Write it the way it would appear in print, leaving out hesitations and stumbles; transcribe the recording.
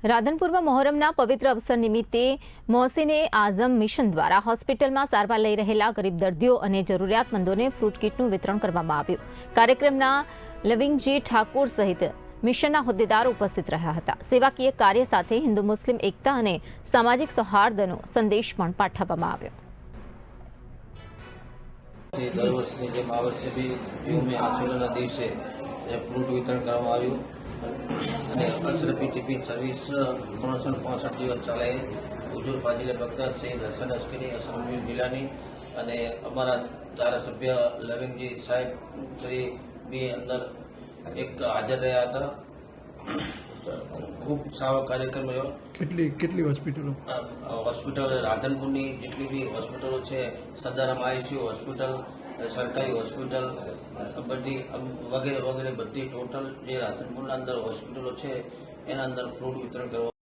રાધનપુરમાં મોહરમના પવિત્ર અવસર નિમિત્તે મોહસિને આઝમ મિશન દ્વારા હોસ્પિટલમાં સારવાર લઈ રહેલા ગરીબ દર્દીઓ અને જરૂરિયાતમંદોને ફ્રૂટ કીટનું વિતરણ કરવામાં આવ્યું. કાર્યક્રમના લવિંગજી ઠાકોર સહિત મિશનના હોદ્દેદારો ઉપસ્થિત રહ્યા હતા. સેવાકીય કાર્ય સાથે હિન્દુ મુસ્લિમ એકતા અને સામાજિક સૌહાર્દનો સંદેશ પણ પાઠવવામાં આવ્યો. દર વર્ષની જેમ આ વર્ષે બી યોમે આશુરાના દિવસે ફ્રૂટ વિતરણ કરવામાં આવ્યું અને અશરફી ટિફિન સર્વિસ 365 દિવસ ચાલે. હુજુર ફાજીલે બગદાદ સૈયદ હસન અસ્કરી, અસરફી ગિલાની અને અમારા ધારાસભ્ય લવિંગજી સાહેબ શ્રી બી અંદર હાજર રહ્યા હતા. ખૂબ સારો કાર્યક્રમ રહ્યો. કેટલી હોસ્પિટલો રાધનપુરની જેટલી બી હોસ્પિટલો છે, સદારામ આઈસીયુ હોસ્પિટલ, સરકારી હોસ્પિટલ બધી વગેરે વગેરે બધી ટોટલ જે રાધનપુરના અંદર હોસ્પિટલો છે એના અંદર ફ્રૂટ વિતરણ કરવા